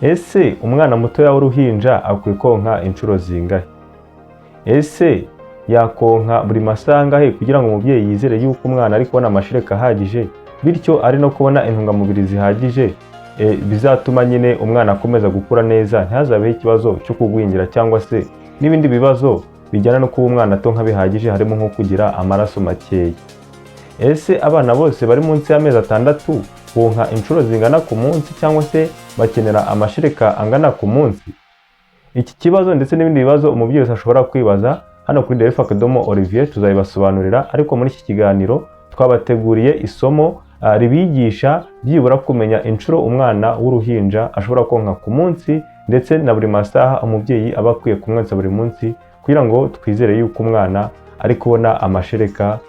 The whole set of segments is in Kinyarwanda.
Ese umwana mutoya w'uruhinja akwiye konka inshuro zingahe? Ese yakonka buri masaha angahe kugira ngo umubyeyi yizere yuko umwana ari kubona amashereka ahagije, bityo ari no kubona intungamubiri zihagije bizatuma nyine umwana akomeza gukura neza, ntihazabeho ikibazo cyo kugwingira cyangwa se n'ibindi bibazo bijyana no kuba umwana atonka bihagije, harimo nko kugira amaraso makeya. Ese abana bose bari munsi y'amezi 6 bonka inshuro zingana ku munsi cyangwa se bakenera amashereka angana ku munsi? Iki kibazo ndetse n'ibindi bibazo umubyeyi wese ashobora kwibaza hano kuri Dereva Akadomo Olivier tuzabibasobanurira, ariko muri iki kiganiro twabateguriye isomo ribigisha byibura kumenya inshuro umwana w'uruhinja ashobora konka ku munsi ndetse na buri masaha umubyeyi aba akwiye kumwonsa buri munsi, kugira ngo twizere yuko umwana ari kubona amashereka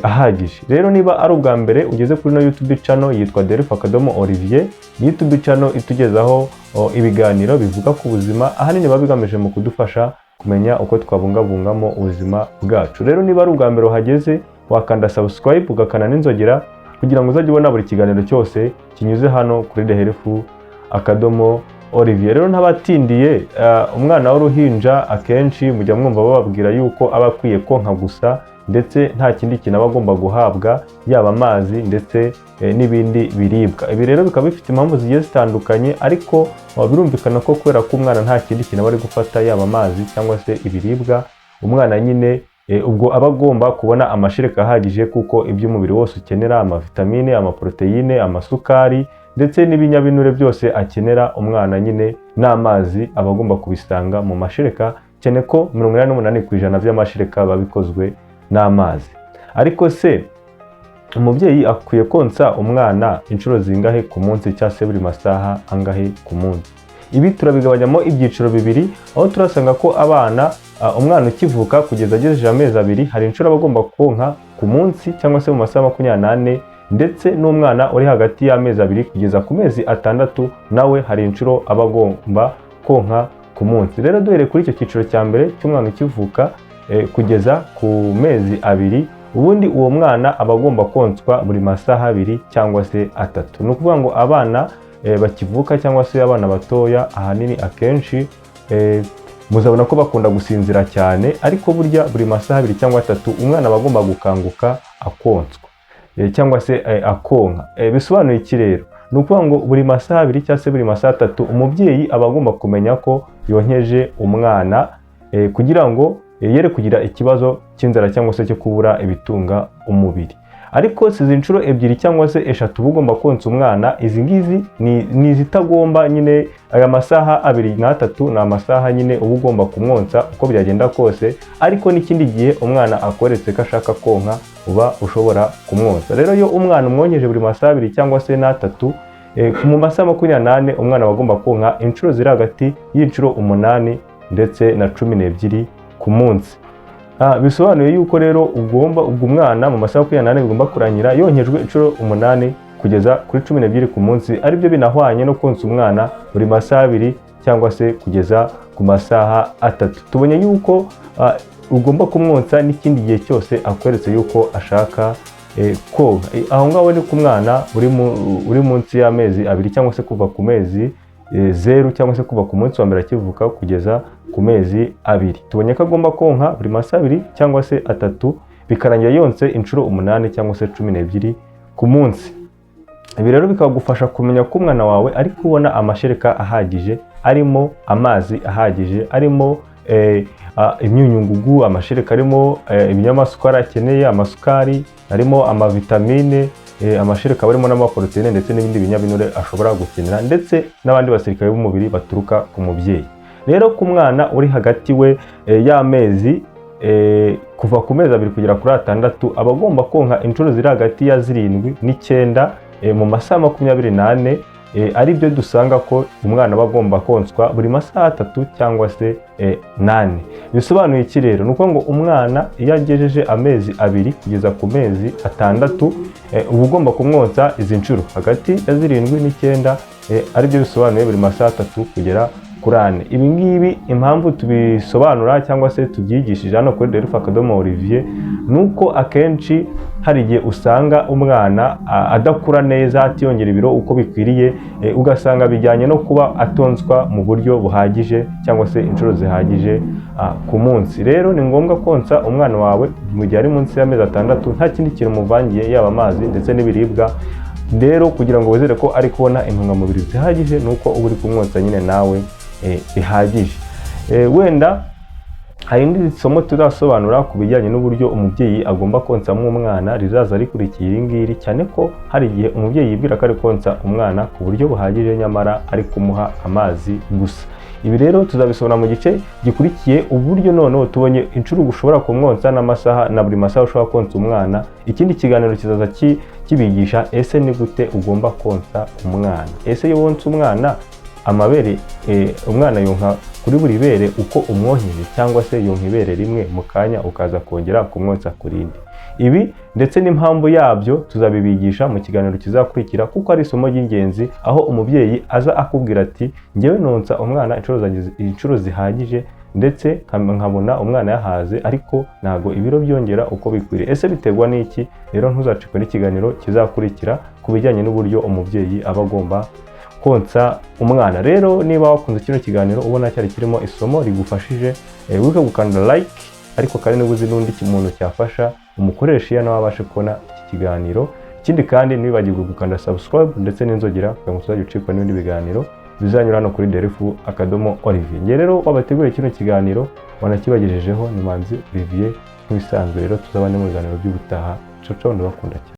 ahagije. Rero niba ari ubwa mbere ugeze kuri no YouTube channel yitwa Dereva Akadomo Olivier, YouTube channel itugezaho ibiganiro bivuga ku buzima, ahanini biba bigamije mu kudufasha kumenya uko twabungabungamo ubuzima bwacu. Rero niba ari ubwa mbere uhageze, wakanda subscribe ugakana n'inzogera kugira ngo uzajye ubona buri kiganiro cyose kinyuze hano kuri Dereva Akadomo Olivier. Rero ntabatindiye, umwana w'uruhinja akenshi mujya mwumva bababwira yuko aba akwiye konka gusa ndetse nta kindi kintu aba agomba guhabwa, yaba amazi ndetse n'ibindi biribwa. Ibi rero bikaba bifite impamvu zigiye zitandukanye, ariko birumvikana ko kubera ko umwana nta kindi kintu aba ari gufata, yaba amazi cyangwa se ibiribwa, umwana nyine ubwo aba agomba kubona amashereka ahagije, kuko ibyo umubiri wose ukenera, amavitamine, amaproteine, amasukari ndetse n'ibinyabinure byose akenera, umwana nyine n'amazi aba agomba kubisanga mu mashereka, cyane ko 88% by'amashereka biba bikozwe n'amazi. Ariko se umubyeyi akwiye konsa umwana inshuro zingahe ku munsi cyangwa se buri masaha angahe ku munsi? Ibi turabigabanyamo ibyiciro bibiri, aho turasanga ko abana umwana ukivuka kugeza agejeje amezi 2 hari inshuro aba agomba konka ku munsi cyangwa se mu masaha 24, ndetse n'umwana uri hagati y'amezi 2 kugeza ku mezi 6 nawe hari inshuro aba agomba konka ku munsi. Rero duhere kuri icyo cyiciro cya mbere cy'umwana ukivuka kugeza ku mezi 2, ubundi uwo mwana aba agomba konswa buri masaha 2 cyangwa se 3. Ni ukuvuga ngo abana bakivuka cyangwa se abana batoya ahanini akenshi muzabona ko bakunda gusinzira cyane, ariko burya buri masaha 2 cyangwa 3 umwana aba agomba gukanguka akonswa cyangwa se akonka. Bisobanuye iki rero? Ni ukuvuga ngo buri masaha 2 cyangwa se buri masaha 3 umubyeyi aba agomba kumenya ko yonkeje umwana, kugira ngo yere kugira ikibazo cy'inzara cyangwa se cyo kubura ibitunga umubiri. Ariko si inshuro 2 cyangwa se 3 ugomba konsa umwana, izi ngizi ni izitagomba nyine. Aya masaha 2 na 3 ni amasaha nyine uba ugomba kumwonsa uko byagenda kose, ariko n'ikindi gihe umwana akoretse ko ashaka konka uba ushobora kumwonsa. Rero iyo umwana umwonyeje buri masaha 2 cyangwa se na 3, mu masaha 28 umwana aba agomba konka inshuro ziri hagati y'inshuro 8 ndetse na 12 ku munsi. Bisobanuye yuko rero ubwo umwana mu masaha 28 bigomba kurangira yonkejwe inshuro 8 kugeza kuri 12 ku munsi, ari byo binahwanye no konsa umwana buri masaha 2 cyangwa se kugeza ku masaha 3. Tubonye yuko ugomba kumwonsa n'ikindi gihe cyose akweretse yuko ashaka konka. Aho ngaho ni ku mwana uri munsi y'amezi 2 cyangwa se kuva ku mezi 0 cyangwa se kuva ku munsi wa mbere akivuka kugeza ku mezi 2. Tubonye ko agomba konka buri masaha 2 cyangwa se 3 bikarangira yonse inshuro 8 cyangwa se 12 ku munsi. Ibi rero bikagufasha kumenya ko umwana wawe ari kubona amashereka ahagije, arimo amazi ahagije, arimo imyunyungugu, amashereka arimo ibinyamasukari akeneye, amasukari arimo amavitamine, amashereka barimo n'amaproteine ndetse n'ibindi binyabinure ashobora gukenera, ndetse n'abandi basirikare b'umubiri baturuka ku mubyeyi. Rero ku mwana uri hagati we y'amezi kuva ku mezi 2 kugera kuri 6 aba agomba konka inshuro ziri hagati ya 7 n'9 mu masaha 24, ari byo dusanga ko umwana aba agomba konswa buri masaha 3 cyangwa se 8. Bisobanuye iki rero? Ni uko ngo umwana iyo agejeje amezi 2 kugeza ku mezi 6 uba ugomba kumwonsa izi nshuro hagati ya 7 n'9, ari byo bisobanuye buri masaha 3 kugera kuri 4. Ibi ngibi impamvu tubisobanura cyangwa se tubyigishije hano kuri Delphi Akadomo Olivier nuko akenshi hari igihe usanga umwana adakura neza, atiyongera ibiro uko bikwiriye, ugasanga bijyanye no kuba atonswa mu buryo buhagije cyangwa se inshuro zihagije ku munsi. Rero ni ngombwa konsa umwana wawe mu gihe ari munsi y'amezi 6 nta kindi kintu muvangiye, yaba amazi ndetse n'ibiribwa. Rero kugira ngo wizere ko ari kubona intungamubiri zihagije nuko uba uri kumwonsa nyine nawe bihagije. Wenda hari indi somo tuzasobanura ku bijyanye n'uburyo umubyeyi agomba konsamo umwana, rizaza rikurikiye iri ngiri, cyane ko hari igihe umubyeyi yibwira ko ari konsa umwana ku buryo buhagije nyamara ari kumuha amazi gusa. Ibi rero tuzabisobanura mu gice gikurikiye, uburyo noneho tubonye inshuro ushobora kumwonsa n'amasaha na buri masaha ushobora konsa umwana. Ikindi kiganiro kizaza kibigisha ese ni gute ugomba konsa umwana. Ese iyo wonsa umwana amabere, umwana yonka kuri buri bere uko umwoheje, cyangwa se yonka ibere rimwe mu kanya ukaza kongera kumwonsa ku rindi. Ibi ndetse n'impamvu yabyo tuzabibigisha mu kiganiro kizakurikira, kuko ari isomo ry'ingenzi aho umubyeyi aza akubwira ati njyewe nonsa umwana inshuro zihagije ndetse nkabona umwana yahaze, ariko ntago ibiro byongera uko bikwiriye. Ese biterwa n'iki? Rero ntuzacikwe n'ikiganiro kizakurikira ku bijyanye n'uburyo umubyeyi aba agomba konsa umwana. Rero niba wakunze kino kiganiro ubona cyari kirimo isomo rigufashije, wibuke gukanda like, ariko kandi niba uzi n'undi muntu cyafasha umukoresha nawe abashe kubona iki kiganiro. Ikindi kandi ntibibagirwe gukanda subscribe ndetse n'inzogera kugira ngo tuzajye ucikwa n'ibindi biganiro bizanyura hano kuri Delphi Akadomo Olivier. Nge rero wabateguriye kino kiganiro wanakibagejejeho ni Manzi Olivier. Nk'ibisanzwe rero tuzabane mu biganiro by'ubutaha. Ciao ciao, ndabakunda cyane.